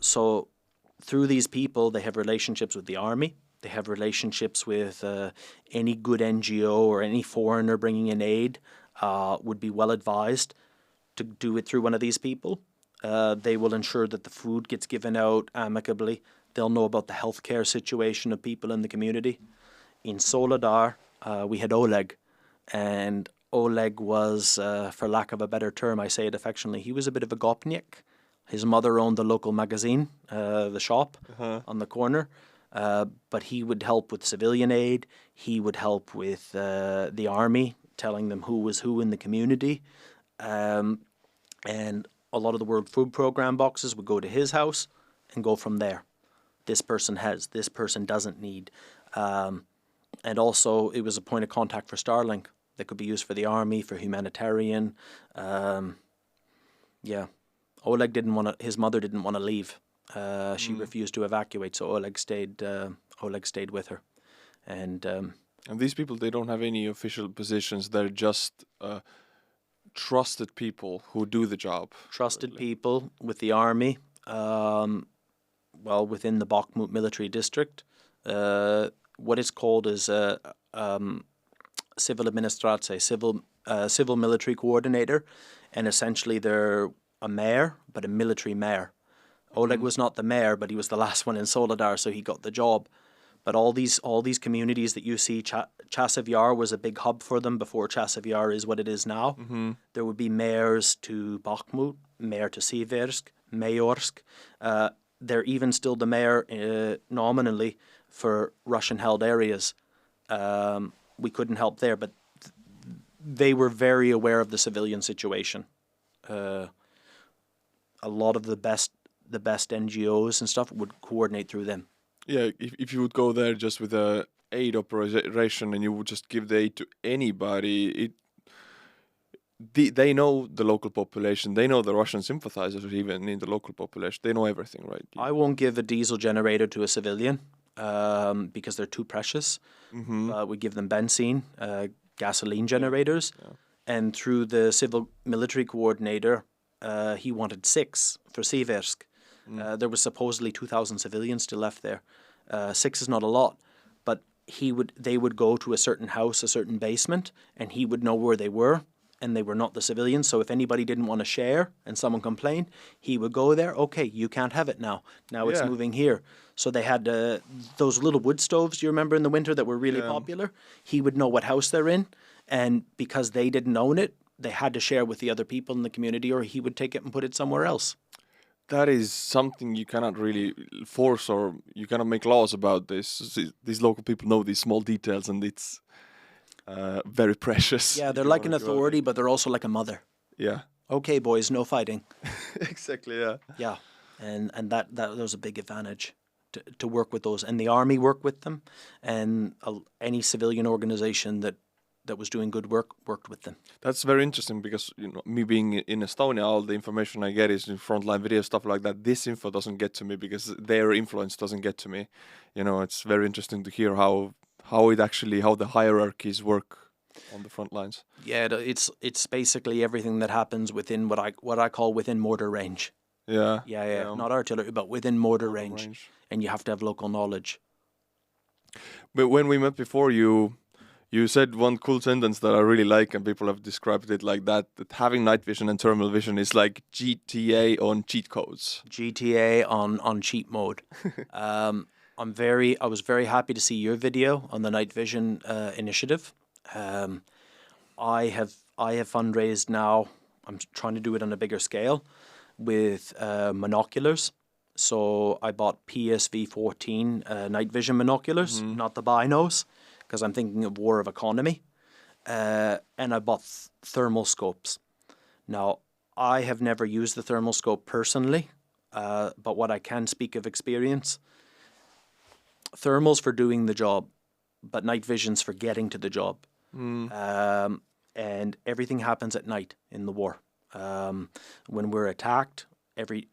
So through these people, they have relationships with the army. They have relationships with any good NGO or any foreigner bringing in aid would be well advised to do it through one of these people. They will ensure that the food gets given out amicably. They'll know about the healthcare situation of people in the community. In Soledad, we had Oleg, and Oleg was, for lack of a better term, I say it affectionately, he was a bit of a gopnik. His mother owned the local magazine, the shop on the corner, but he would help with civilian aid. He would help with the army, telling them who was who in the community. And a lot of the World Food Program boxes would go to his house and go from there. This person has, this person doesn't need. And also, it was a point of contact for Starlink that could be used for the army, for humanitarian. Yeah. Oleg didn't want to, his mother didn't want to leave. She refused to evacuate, so Oleg stayed with her. And these people, they don't have any official positions. They're just trusted people who do the job. Trusted people with the army, within the Bakhmut military district. What it's called is civil administratie, civil military coordinator, and essentially they're a mayor, but a military mayor. Oleg was not the mayor, but he was the last one in Soledad, so he got the job. But all these communities that you see, Chasiv Yar was a big hub for them before Chasiv Yar is what it is now. There would be mayors to Bakhmut, mayor to Siversk, Mayorsk. They're even still the mayor nominally for Russian-held areas. We couldn't help there, but they were very aware of the civilian situation. A lot of the best NGOs and stuff would coordinate through them. Yeah, if you would go there just with a aid operation and you would just give the aid to anybody, they know the local population. They know the Russian sympathizers even in the local population. They know everything, right? I won't give a diesel generator to a civilian because they're too precious. We give them benzene, gasoline generators. Yeah. And through the civil military coordinator, he wanted 6 for Siversk. There was supposedly 2,000 civilians still left there. 6 is not a lot, but they would go to a certain house, a certain basement, and he would know where they were, and they were not the civilians. So if anybody didn't want to share and someone complained, he would go there. Okay, you can't have it now. Now it's moving here. So they had those little wood stoves, you remember in the winter, that were really popular? He would know what house they're in, and because they didn't own it, they had to share with the other people in the community, or he would take it and put it somewhere else. That is something you cannot really force, or you cannot make laws about this. These local people know these small details, and it's very precious. Yeah, they're like an authority, but they're also like a mother. Yeah. Okay, boys, no fighting. Exactly, yeah. Yeah, and that was a big advantage to work with those. And the army worked with them, and any civilian organization that was doing good work worked with them. That's very interesting because, me being in Estonia, all the information I get is in frontline video, stuff like that. This info doesn't get to me because their influence doesn't get to me. It's very interesting to hear how the hierarchies work on the front lines. Yeah, it's basically everything that happens within what I call within mortar range. Yeah. Yeah. Not artillery, but within mortar range. And you have to have local knowledge. But when we met before, you said one cool sentence that I really like, and people have described it like that having night vision and thermal vision is like GTA on cheat codes. GTA on cheat mode. I was very happy to see your video on the night vision initiative. I have fundraised now. I'm trying to do it on a bigger scale with monoculars. So I bought PSV 14 night vision binoculars, not the binos, because I'm thinking of war of economy. And I bought thermal scopes. Now, I have never used the thermal scope personally, but what I can speak of experience, thermal's for doing the job, but night vision's for getting to the job. And everything happens at night in the war. When we're attacked,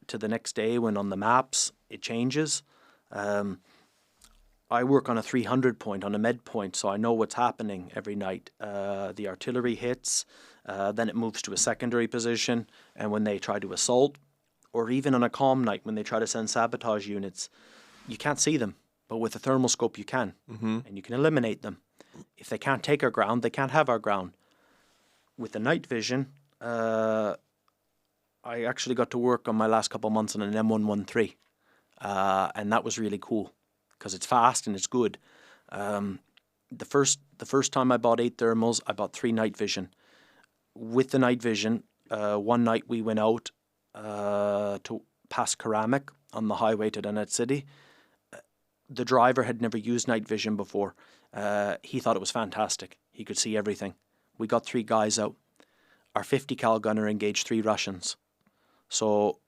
to the next day when on the maps it changes. I work on a 300 point, on a med point, so I know what's happening every night. The artillery hits, then it moves to a secondary position, and when they try to assault, or even on a calm night when they try to send sabotage units, you can't see them, but with a thermal scope you can, and you can eliminate them. If they can't take our ground, they can't have our ground. With the night vision, I actually got to work on my last couple of months on an M113, and that was really cool because it's fast and it's good. The first time I bought 8 thermals, I bought 3 night vision. With the night vision, one night we went out to past Ceramic on the highway to Donetsk City. The driver had never used night vision before. He thought it was fantastic. He could see everything. We got 3 guys out. Our 50 cal gunner engaged 3 Russians. So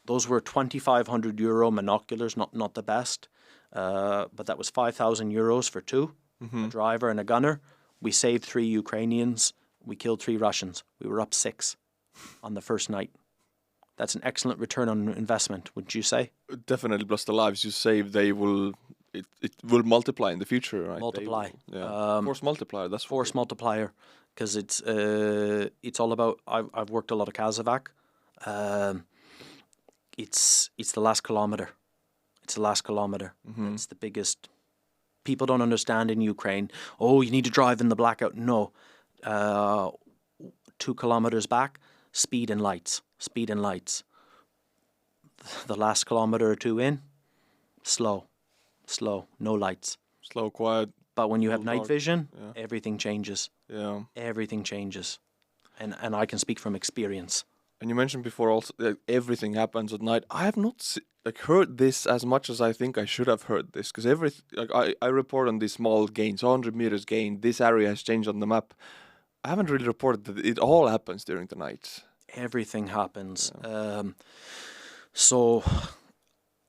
those were €2,500 monoculars, not the best. But that was €5,000 for 2, a driver and a gunner. We saved 3 Ukrainians. We killed 3 Russians. We were up 6 on the first night. That's an excellent return on investment, wouldn't you say? Definitely, plus the lives you save, it will multiply in the future, right? Multiply. Force multiplier. That's force multiplier, because it's all about. I've worked a lot of Kazovac. It's the last kilometer. It's the last kilometer. It's the biggest. People don't understand in Ukraine. Oh, you need to drive in the blackout. No, 2 kilometers back, speed and lights. Speed and lights. The last kilometer or 2 in, slow, no lights. Slow, quiet. But when you have night vision, everything changes. Yeah. Everything changes. And I can speak from experience. And you mentioned before also that everything happens at night. I have not heard this as much as I think I should have heard this, because I report on these small gains, 100 meters gain. This area has changed on the map. I haven't really reported that it all happens during the night. Everything happens. So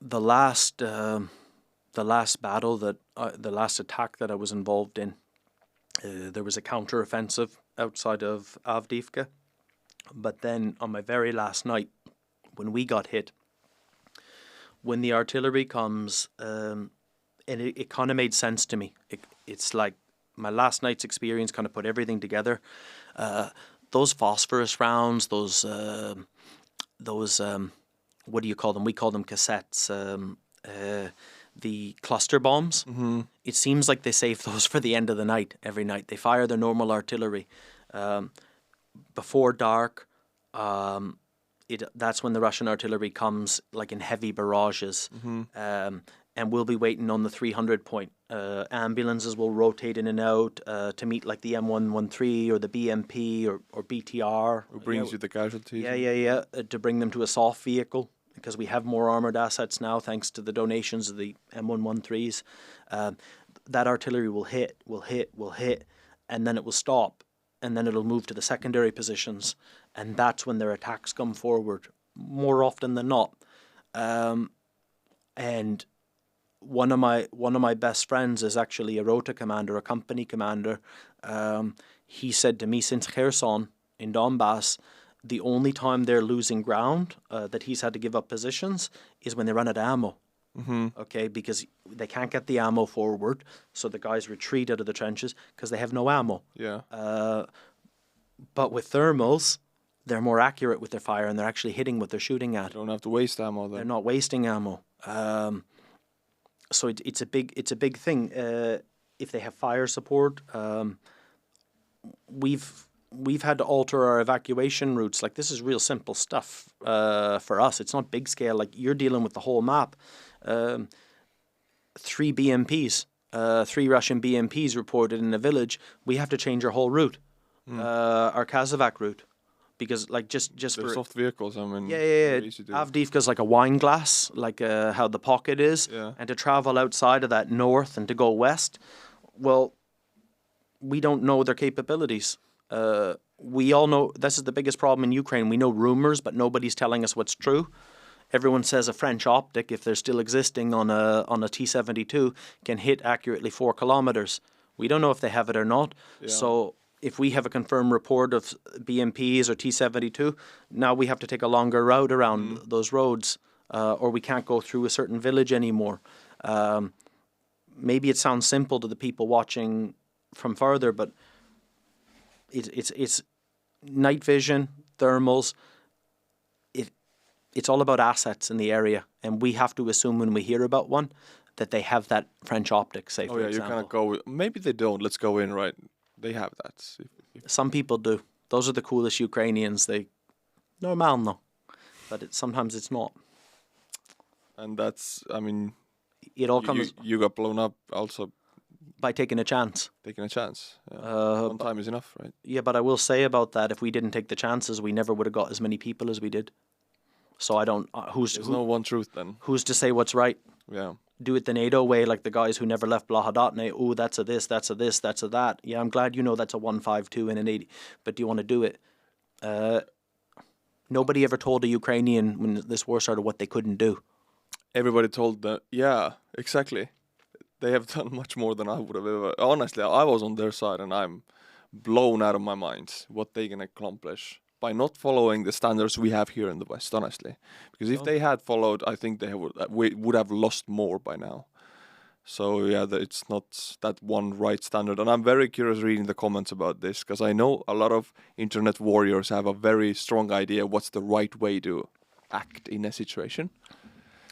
the last battle the last attack that I was involved in, there was a counteroffensive outside of Avdiivka. But then on my very last night, when we got hit, when the artillery comes, and it kind of made sense to me. It's like my last night's experience kind of put everything together. Those phosphorus rounds, those what do you call them? We call them cassettes. The cluster bombs. It seems like they save those for the end of the night. Every night they fire their normal artillery. Before dark, that's when the Russian artillery comes, like in heavy barrages. And we'll be waiting on the 300 point. Ambulances will rotate in and out to meet like the M113 or the BMP or BTR. Who brings you the casualties? Yeah. To bring them to a soft vehicle, because we have more armoured assets now thanks to the donations of the M113s. That artillery will hit, and then it will stop. And then it'll move to the secondary positions. And that's when their attacks come forward, more often than not. And one of my best friends is actually a rota commander, a company commander. He said to me, since Kherson in Donbass, the only time they're losing ground, that he's had to give up positions, is when they run out of ammo. Okay, because they can't get the ammo forward, so the guys retreat out of the trenches because they have no ammo. But with thermals, they're more accurate with their fire, and they're actually hitting what they're shooting at. You don't have to waste ammo then. They're not wasting ammo. So it's a big thing. If they have fire support, we've had to alter our evacuation routes. Like, this is real simple stuff for us. It's not big scale. Like, you're dealing with the whole map. 3 BMPs, 3 Russian BMPs reported in a village. We have to change our whole route, our Kazovac route, because like just they're for soft vehicles. I mean, Avdiivka's like a wine glass, like how the pocket is, and to travel outside of that north and to go west, well, we don't know their capabilities. We all know this is the biggest problem in Ukraine. We know rumors, but nobody's telling us what's true. Everyone says a French optic, if they're still existing on a T-72, can hit accurately 4 kilometers. We don't know if they have it or not. So if we have a confirmed report of BMPs or T-72, now we have to take a longer route around those roads, or we can't go through a certain village anymore. maybe it sounds simple to the people watching from further, but it's night vision, thermals. It's all about assets in the area, and we have to assume when we hear about one that they have that French optic, say, for example. You kind of go with, maybe they don't. Let's go in, right? They have that. Some people do. Those are the coolest Ukrainians. They normal, no. But sometimes it's not. And that's, I mean, it all comes. You got blown up also by taking a chance. Taking a chance. Yeah. One time is enough, right? Yeah, but I will say about that, if we didn't take the chances, we never would have got as many people as we did. So I don't. There's no one truth then. Who's to say what's right? Yeah. Do it the NATO way, like the guys who never left Blahadatne. Oh, that's a this, that's a this, that's a that. Yeah, I'm glad you know that's a 152 and an 80. But do you want to do it? Nobody ever told a Ukrainian when this war started what they couldn't do. Everybody told them, yeah, exactly. They have done much more than I would have ever. Honestly, I was on their side and I'm blown out of my mind what they can accomplish by not following the standards we have here in the West, honestly. Because if they had followed, I think they would have lost more by now. So yeah, it's not that one right standard. And I'm very curious reading the comments about this, because I know a lot of internet warriors have a very strong idea what's the right way to act in a situation.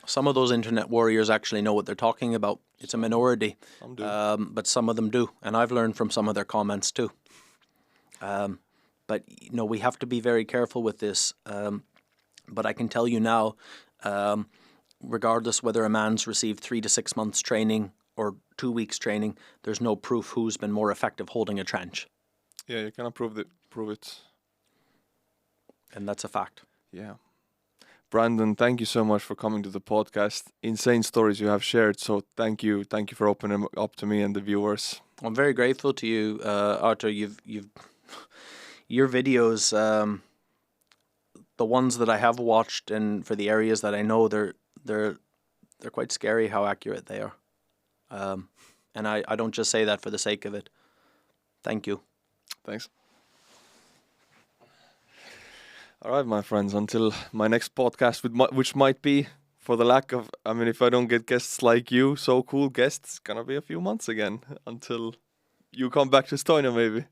Some of those internet warriors actually know what they're talking about. It's a minority, but some of them do. And I've learned from some of their comments too. But, you know, we have to be very careful with this. But I can tell you now, regardless whether a man's received 3 to 6 months training or 2 weeks training, there's no proof who's been more effective holding a trench. Yeah, you cannot prove it. And that's a fact. Yeah. Brandon, thank you so much for coming to the podcast. Insane stories you have shared. So thank you for opening up to me and the viewers. I'm very grateful to you, Artur. You've your videos, the ones that I have watched, and for the areas that I know, they're quite scary how accurate they are. And I don't just say that for the sake of it. Thank you. Thanks. All right, my friends, until my next podcast, which might be, for the lack of, I mean, if I don't get guests like you, so cool guests, it's going to be a few months again until you come back to Estonia, maybe.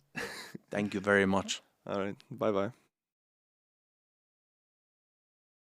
Thank you very much. All right. Bye-bye.